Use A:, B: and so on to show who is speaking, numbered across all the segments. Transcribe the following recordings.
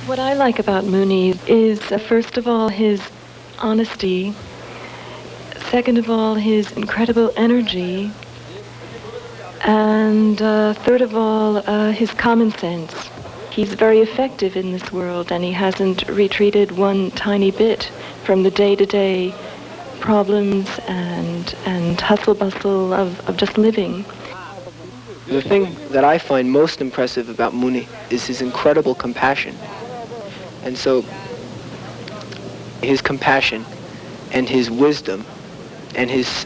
A: What I like about Muni is, first of all, his honesty. Second of all, his incredible energy. And third of all, his common sense. He's very effective in this world, and he hasn't retreated one tiny bit from the day-to-day problems and hustle-bustle of just living.
B: The thing that I find most impressive about Muni is his incredible compassion. And so his compassion and his wisdom and his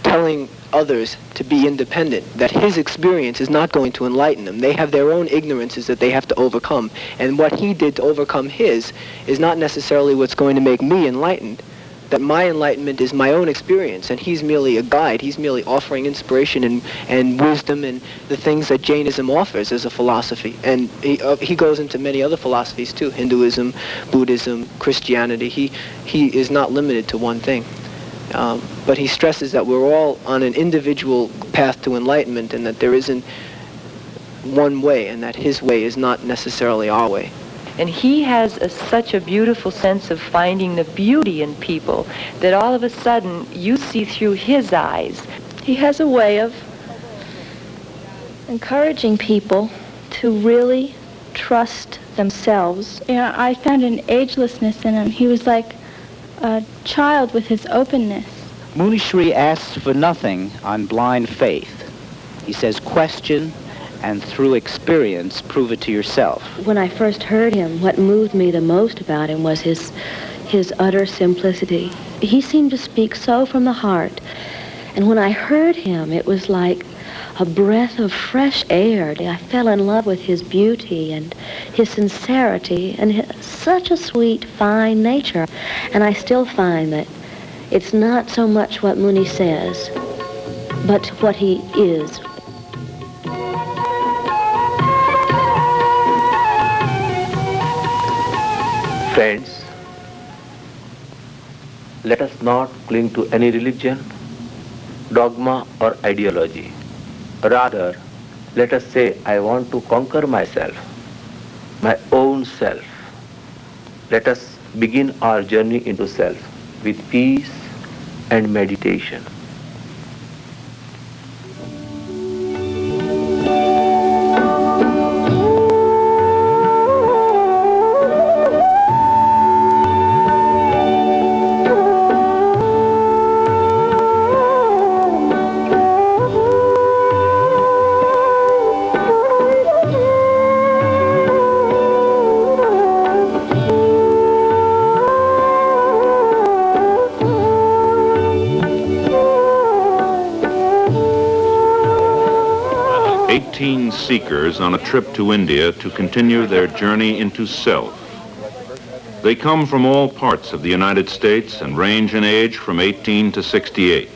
B: telling others to be independent, that his experience is not going to enlighten them. They have their own ignorances that they have to overcome. And what he did to overcome his is not necessarily what's going to make me enlightened. That my enlightenment is my own experience, and he's merely a guide. He's merely offering inspiration and wisdom and the things that Jainism offers as a philosophy. And he goes into many other philosophies too, Hinduism, Buddhism, Christianity. He is not limited to one thing. But he stresses that we're all on an individual path to enlightenment, and that there isn't one way, and that his way is not necessarily our way.
C: And he has such a beautiful sense of finding the beauty in people that all of a sudden you see through his eyes.
D: He has a way of encouraging people to really trust themselves. Yeah, I found an agelessness in him. He was like a child with his openness.
E: Muni Shri asks for nothing on blind faith. He says, question, and through experience, prove it to yourself.
F: When I first heard him, what moved me the most about him was his utter simplicity. He seemed to speak so from the heart. And when I heard him, it was like a breath of fresh air. I fell in love with his beauty and his sincerity and such a sweet, fine nature. And I still find that it's not so much what Muni says, but what he is.
G: Friends, let us not cling to any religion, dogma or ideology. Rather, let us say, I want to conquer myself, my own self. Let us begin our journey into self with peace and meditation.
H: Seekers on a trip to India to continue their journey into self. They come from all parts of the United States and range in age from 18 to 68.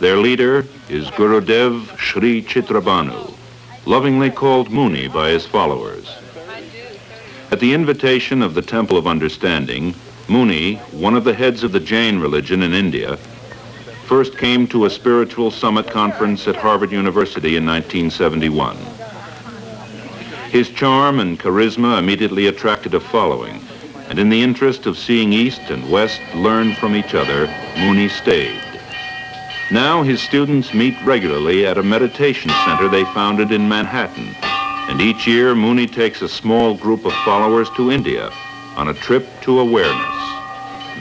H: Their leader is Gurudev Sri Chitrabhanu, lovingly called Muni by his followers. At the invitation of the Temple of Understanding, Muni, one of the heads of the Jain religion in India, first came to a spiritual summit conference at Harvard University in 1971. His charm and charisma immediately attracted a following, and in the interest of seeing East and West learn from each other, Muni stayed. Now his students meet regularly at a meditation center they founded in Manhattan, and each year Muni takes a small group of followers to India on a trip to awareness,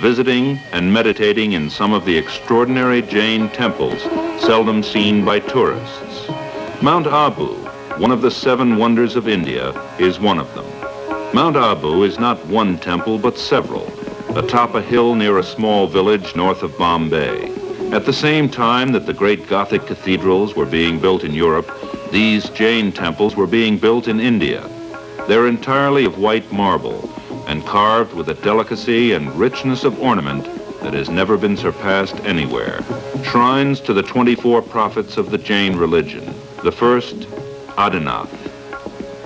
H: visiting and meditating in some of the extraordinary Jain temples seldom seen by tourists. Mount Abu, one of the 7 wonders of India, is one of them. Mount Abu is not one temple but several, atop a hill near a small village north of Bombay. At the same time that the great Gothic cathedrals were being built in Europe, these Jain temples were being built in India. They're entirely of white marble, and carved with a delicacy and richness of ornament that has never been surpassed anywhere. Shrines to the 24 prophets of the Jain religion. The first, Adinath.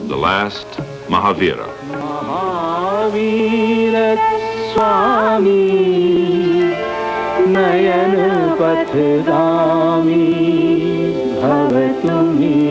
H: The last, Mahavira. Mahavira Swami Nayana Pathrami Bhavatumi.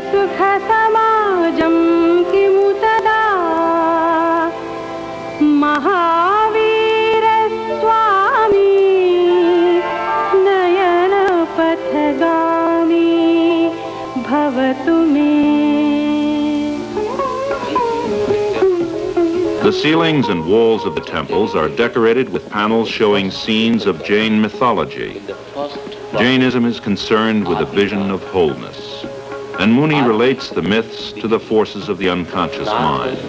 I: सुखसमाजं किमु तदा महावीरस्वामी नयनपथगामी भवतु मे.
H: The ceilings and walls of the temples are decorated with panels showing scenes of Jain mythology. Jainism is concerned with a vision of wholeness, and Muni relates the myths to the forces of the unconscious mind.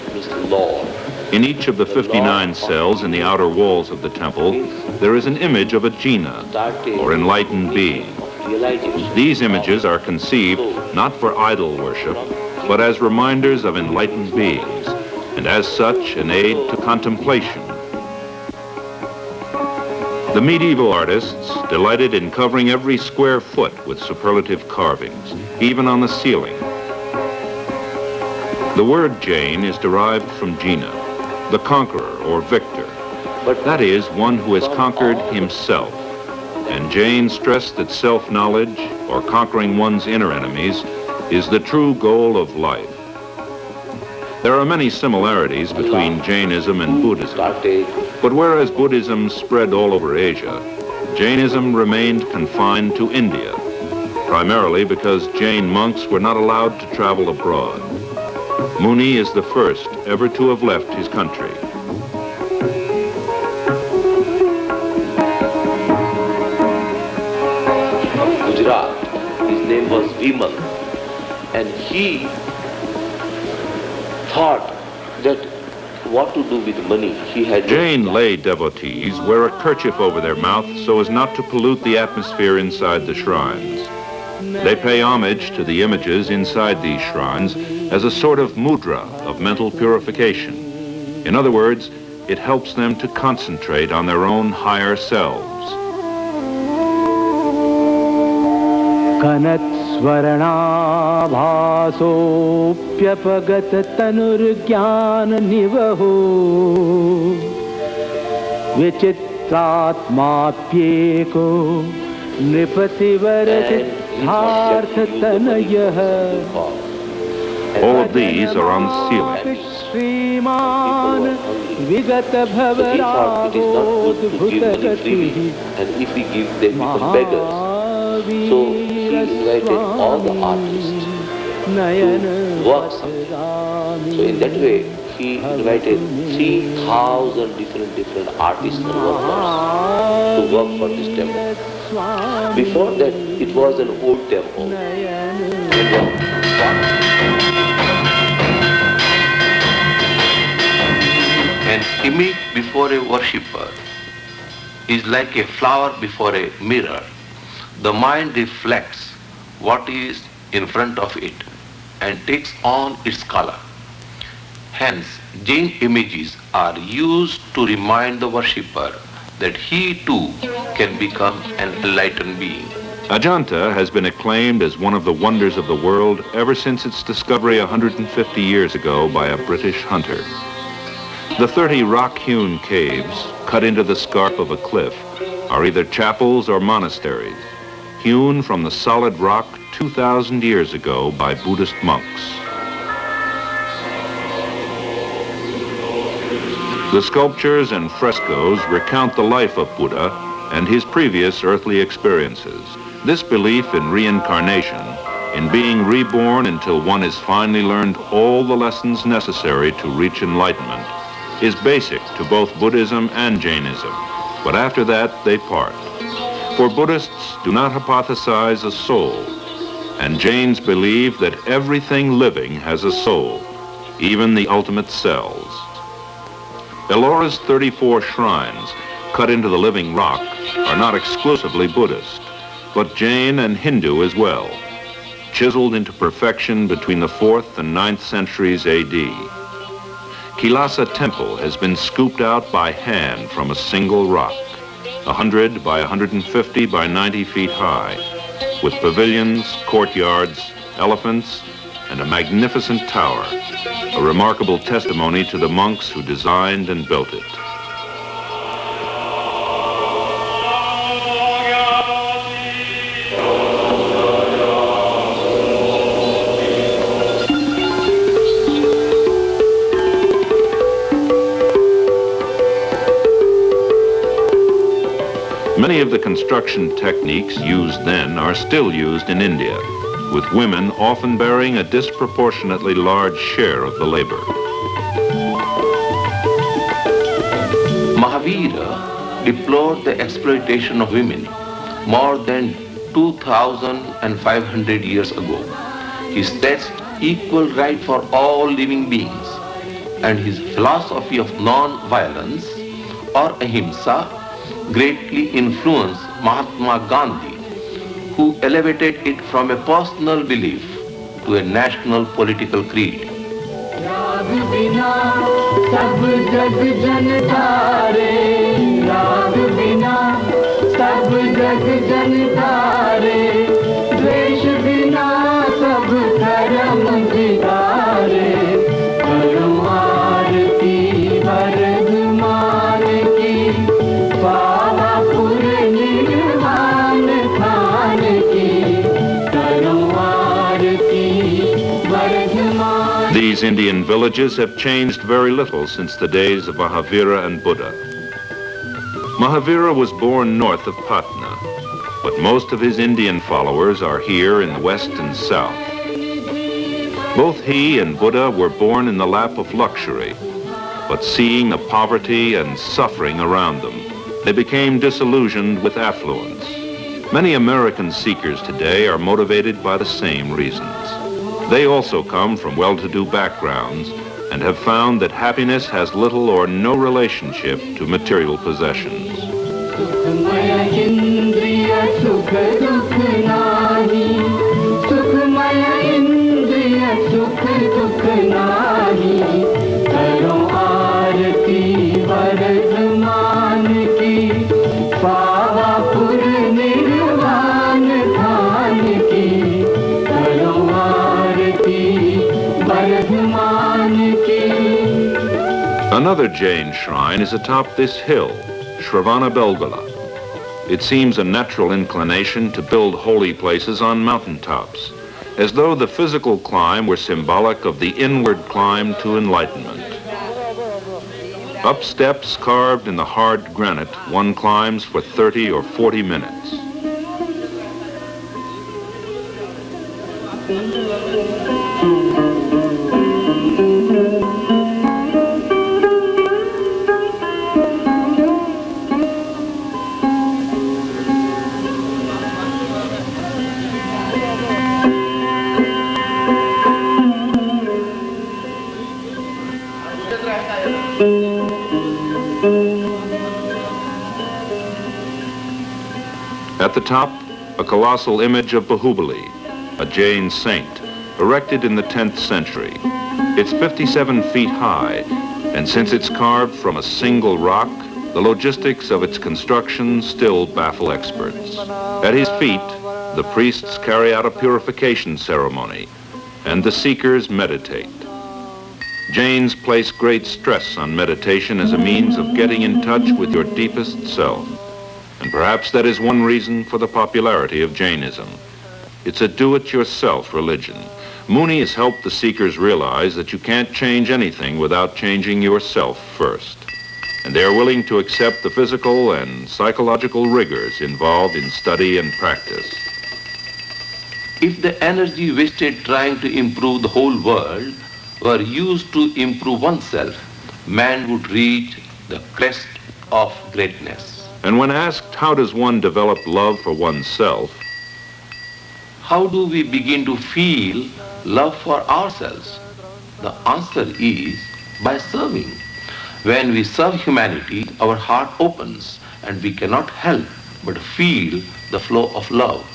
H: In each of the 59 cells in the outer walls of the temple, there is an image of a Jina, or enlightened being. These images are conceived not for idol worship, but as reminders of enlightened beings, and as such an aid to contemplation. The medieval artists delighted in covering every square foot with superlative carvings, even on the ceiling. The word Jain is derived from Jina, the conqueror or victor. That is, one who has conquered himself. And Jain stressed that self-knowledge, or conquering one's inner enemies, is the true goal of life. There are many similarities between Jainism and Buddhism, but whereas Buddhism spread all over Asia, Jainism remained confined to India, primarily because Jain monks were not allowed to travel abroad. Muni is the first ever to have left his country.
G: Gujarat, his name was Vimal, and he thought that what to do with money. He had
H: Jain lay devotees wear a kerchief over their mouth so as not to pollute the atmosphere inside the shrines. They pay homage to the images inside these shrines as a sort of mudra of mental purification. In other words, it helps them to concentrate on their own higher selves.
J: स्वर्णाभासोऽप्यपगत तनुर्ज्ञान निवहो विचित्रात्माप्येको नृपतिवरसिद्धार्थतनयः.
H: All of these are on the ceiling.
J: श्रीमान विगत भवरागोद्भुतगतिः.
G: And if we give, they become beggars. So he invited all the artists to work something. So in that way, he invited 3,000 different artists and workers to work for this temple. Before that, it was an old temple. An image before a worshipper is like a flower before a mirror. The mind reflects what is in front of it and takes on its color. Hence, Jain images are used to remind the worshipper that he too can become an enlightened being.
H: Ajanta has been acclaimed as one of the wonders of the world ever since its discovery 150 years ago by a British hunter. The 30 rock-hewn caves, cut into the scarp of a cliff, are either chapels or monasteries, hewn from the solid rock 2,000 years ago by Buddhist monks. The sculptures and frescoes recount the life of Buddha and his previous earthly experiences. This belief in reincarnation, in being reborn until one has finally learned all the lessons necessary to reach enlightenment, is basic to both Buddhism and Jainism, but after that they part. For Buddhists do not hypothesize a soul, and Jains believe that everything living has a soul, even the ultimate cells. Ellora's 34 shrines, cut into the living rock, are not exclusively Buddhist, but Jain and Hindu as well, chiseled into perfection between the 4th and 9th centuries A.D. Kailasa Temple has been scooped out by hand from a single rock, 100 by 150 by 90 feet high, with pavilions, courtyards, elephants, and a magnificent tower, a remarkable testimony to the monks who designed and built it. Many of the construction techniques used then are still used in India, with women often bearing a disproportionately large share of the labor.
G: Mahavira deplored the exploitation of women more than 2,500 years ago. He stressed equal right for all living beings, and his philosophy of non-violence or ahimsa greatly influenced Mahatma Gandhi, who elevated it from a personal belief to a national political creed.
H: These Indian villages have changed very little since the days of Mahavira and Buddha. Mahavira was born north of Patna, but most of his Indian followers are here in the west and south. Both he and Buddha were born in the lap of luxury, but seeing the poverty and suffering around them, they became disillusioned with affluence. Many American seekers today are motivated by the same reasons. They also come from well-to-do backgrounds and have found that happiness has little or no relationship to material possessions. Another Jain shrine is atop this hill, Shravanabelgola. It seems a natural inclination to build holy places on mountaintops, as though the physical climb were symbolic of the inward climb to enlightenment. Up steps carved in the hard granite, one climbs for 30 or 40 minutes. At the top, a colossal image of Bahubali, a Jain saint, erected in the 10th century. It's 57 feet high, and since it's carved from a single rock, the logistics of its construction still baffle experts. At his feet, the priests carry out a purification ceremony, and the seekers meditate. Jains place great stress on meditation as a means of getting in touch with your deepest self. And perhaps that is one reason for the popularity of Jainism. It's a do-it-yourself religion. Muni has helped the seekers realize that you can't change anything without changing yourself first. And they are willing to accept the physical and psychological rigors involved in study and practice.
G: If the energy wasted trying to improve the whole world were used to improve oneself, man would reach the crest of greatness.
H: And when asked, how does one develop love for oneself?
G: How do we begin to feel love for ourselves? The answer is by serving. When we serve humanity, our heart opens and we cannot help but feel the flow of love.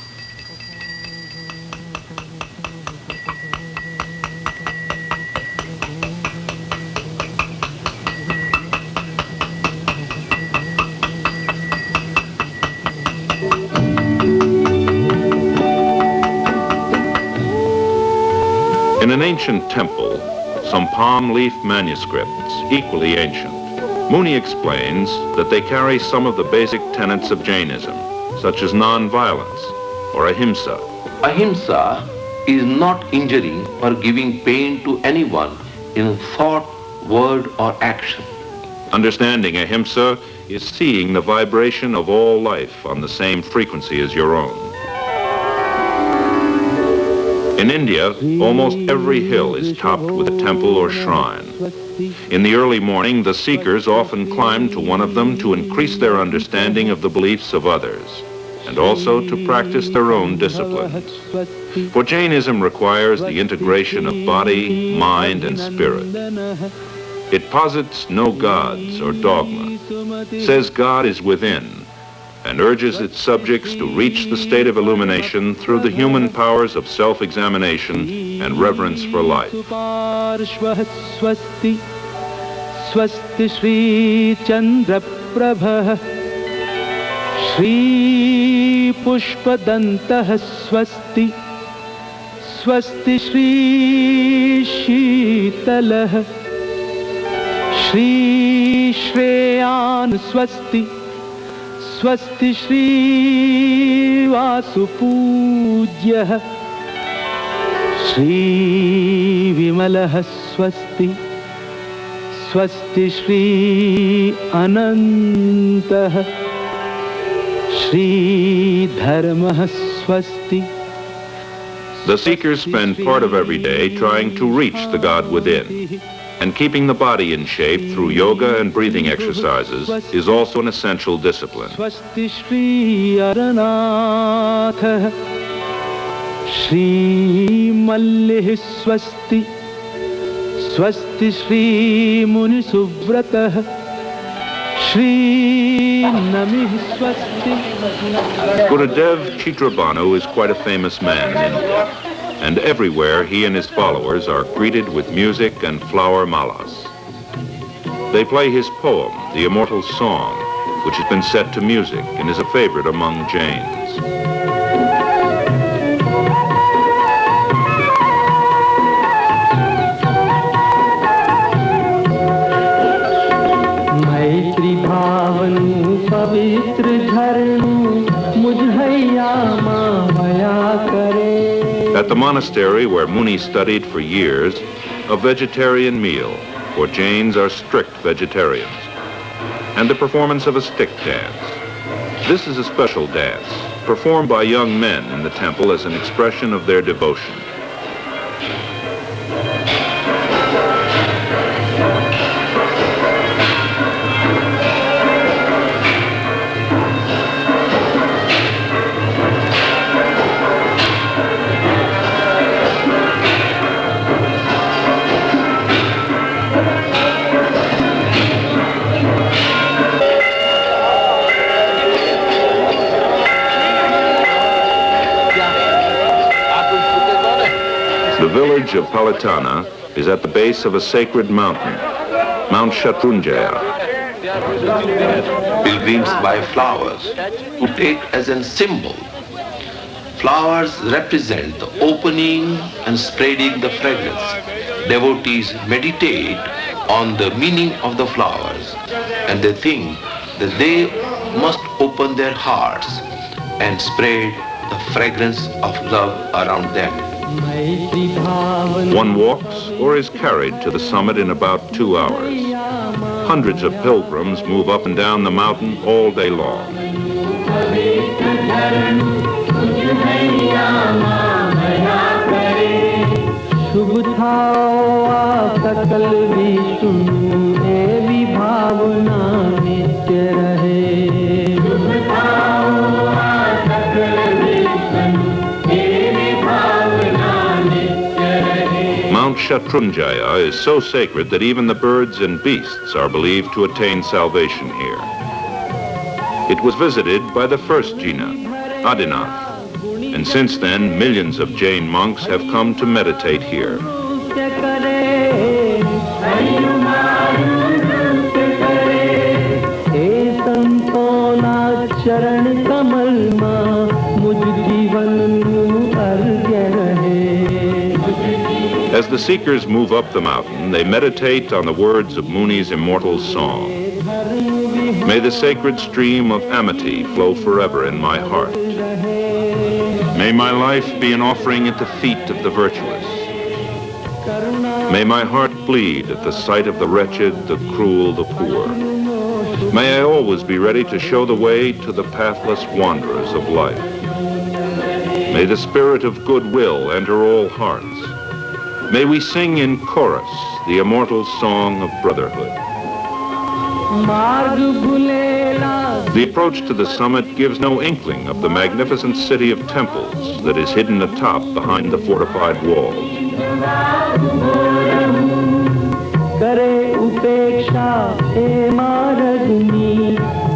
H: In an ancient temple, some palm leaf manuscripts, equally ancient, Muni explains that they carry some of the basic tenets of Jainism, such as non-violence or ahimsa.
G: Ahimsa is not injuring or giving pain to anyone in thought, word, or action.
H: Understanding ahimsa is seeing the vibration of all life on the same frequency as your own. In India, almost every hill is topped with a temple or shrine. In the early morning, the seekers often climb to one of them to increase their understanding of the beliefs of others, and also to practice their own disciplines. For Jainism requires the integration of body, mind, and spirit. It posits no gods or dogma, says God is within, and urges its subjects to reach the state of illumination through the human powers of self-examination and reverence for life.
J: Swasti Shri Chandra Prabha Shri Pushpadantah Swasti Swasti Shri Shitalah Shri Shreyan Swasti Swasti Shri Vasupujyah Shri Vimalah Swasti Swasti Shri Anantah Shri Dharmah Swasti.
H: The seekers spend part of every day trying to reach the God within, and keeping the body in shape through yoga and breathing exercises is also an essential discipline.
J: Swasti Shri Aranath Shri Mallih Swasti Swasti Shri Muni Subratah Shri Namih Swasti.
H: Gurudev Chitrabhanu is quite a famous man in India, and everywhere he and his followers are greeted with music and flower malas. They play his poem, The Immortal Song, which has been set to music and is a favorite among Jains. At the monastery where Muni studied for years, a vegetarian meal, for Jains are strict vegetarians, and the performance of a stick dance. This is a special dance, performed by young men in the temple as an expression of their devotion. The village of Palitana is at the base of a sacred mountain, Mount Shatrunjaya.
G: Pilgrims buy flowers to take as a symbol. Flowers represent the opening and spreading the fragrance. Devotees meditate on the meaning of the flowers, and they think that they must open their hearts and spread the fragrance of love around them.
H: One walks or is carried to the summit in about 2 hours. Hundreds of pilgrims move up and down the mountain all day long. Mount Shatrunjaya is so sacred that even the birds and beasts are believed to attain salvation here. It was visited by the first Jina, Adinath, and since then millions of Jain monks have come to meditate here. As the seekers move up the mountain, they meditate on the words of Muni's immortal song. May the sacred stream of amity flow forever in my heart. May my life be an offering at the feet of the virtuous. May my heart bleed at the sight of the wretched, the cruel, the poor. May I always be ready to show the way to the pathless wanderers of life. May the spirit of goodwill enter all hearts. May we sing in chorus the immortal song of brotherhood. The approach to the summit gives no inkling of the magnificent city of temples that is hidden atop behind the fortified walls.
J: करे उपेक्षा ए मारगुनी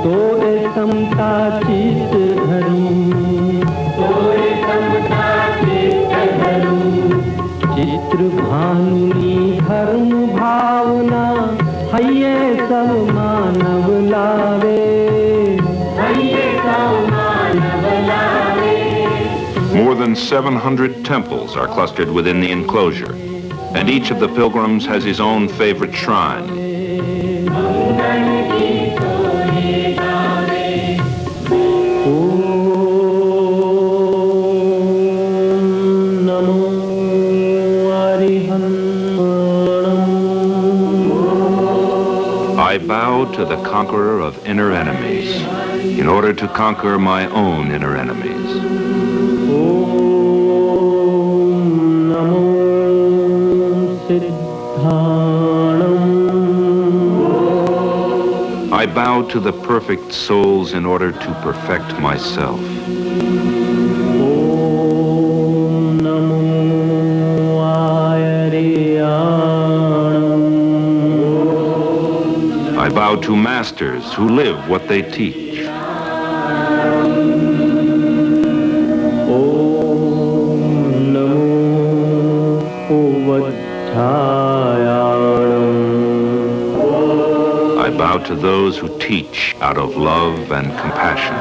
J: तो ए समता चित धरूं चित्र भानुनी धर्म भावना हये सब मानव लावे
H: More than 700 temples are clustered within the enclosure, and each of the pilgrims has his own favorite shrine. I bow to the conqueror of inner enemies in order to conquer my own inner enemies. I bow to the perfect souls in order to perfect myself. I bow to masters who live what they teach. I bow to those who teach out of love and compassion.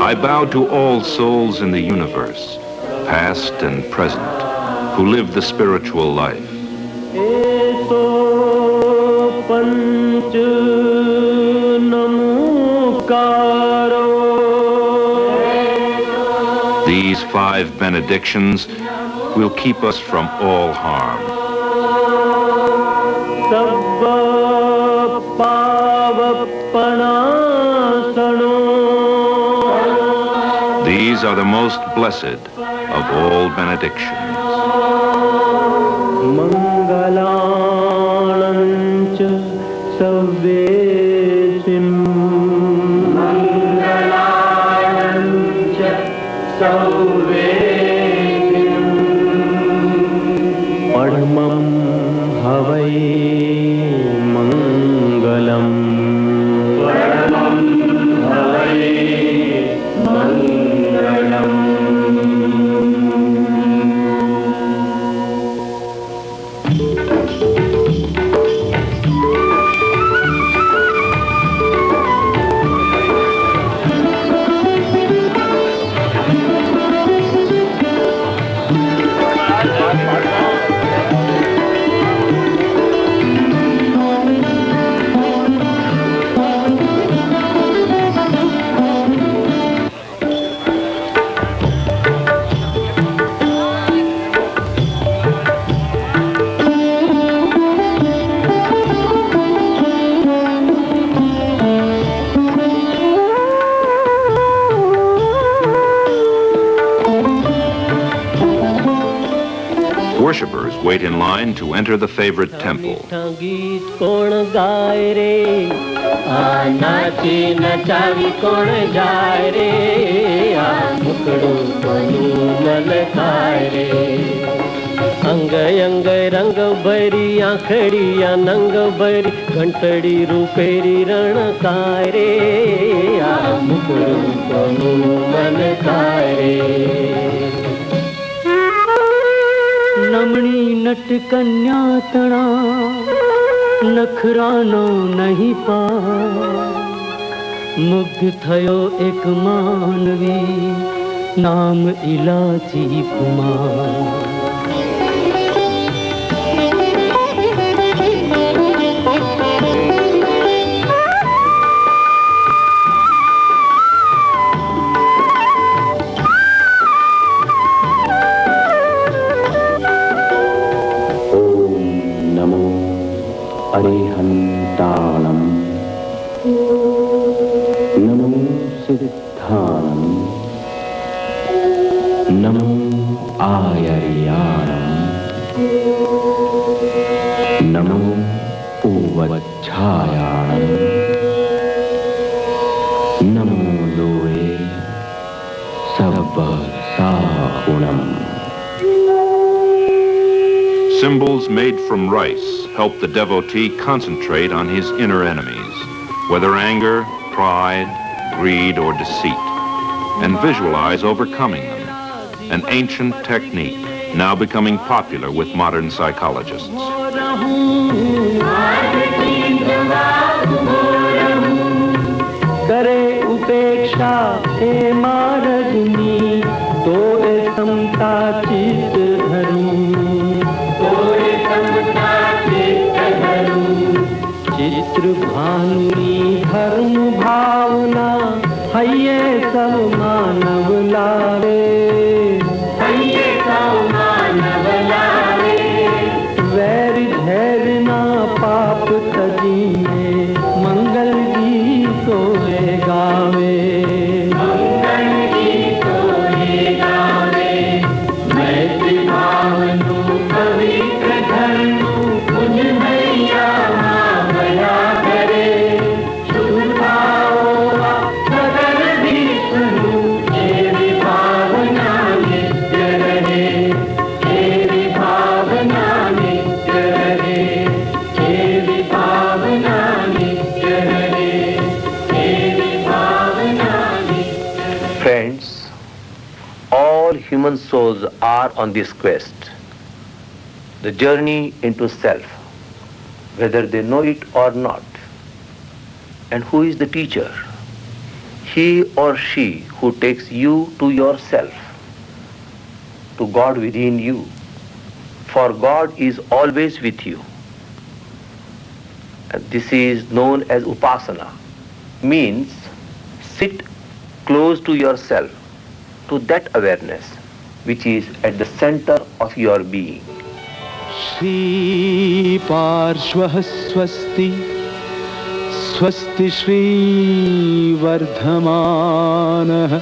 H: I bow to all souls in the universe, past and present, who live the spiritual life. These 5 benedictions will keep us from all harm. These are the most blessed of all benedictions.
J: Padmam havai mangalam. Padmam havai mangalam.
H: Worshippers wait in line to enter the favorite temple.
J: अंग अंग रंग भरी आखड़िया नंग भरी घंटड़ी रूपेरी रण काय रे मुकुड़ तनु मन काय रे नमणी नट कन्या तणा नखरानो नहीं पा मुग्ध थयो एक मानवी नाम इलाची कुमार
G: अरिहन्ताणं नमो सिद्धाणं नमो आयर्याणं नमो पूवच्छायाणं नमो लोहे सब्बसाहुणम्.
H: Symbols made from rice help the devotee concentrate on his inner enemies, whether anger, pride, greed, or deceit, and visualize overcoming them, an ancient technique now becoming popular with modern psychologists.
J: करे उपेक्षा ए मारगनी तो ए समता चित धरूं चित्र भानुनी धर्म भावना हये सब मानव लावे वैर धैर्य ना पाप तजीए मंगल गीतो गावे मैत्री भावनु पवित्र धर्मु मुझ मैया माया करे शुभ भाव सदर विष्णु तेरी भावना नित्य रहे तेरी भावना नित्य रहे तेरी भावना नित्य रहे तेरी भावना नित्य रहे.
G: Friends, all human souls are on this quest, the journey into self, whether they know it or not. And who is the teacher? He or she who takes you to yourself, to God within you. For God is always with you. And this is known as upasana, means sit close to yourself, to that awareness which is at the center of your being.
J: Shri पार्श्वः स्वस्ति स्वस्ति श्री वर्धमानः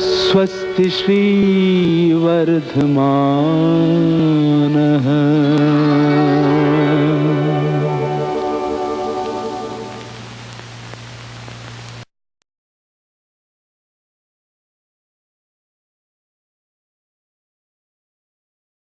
J: स्वस्ति श्री वर्धमानः.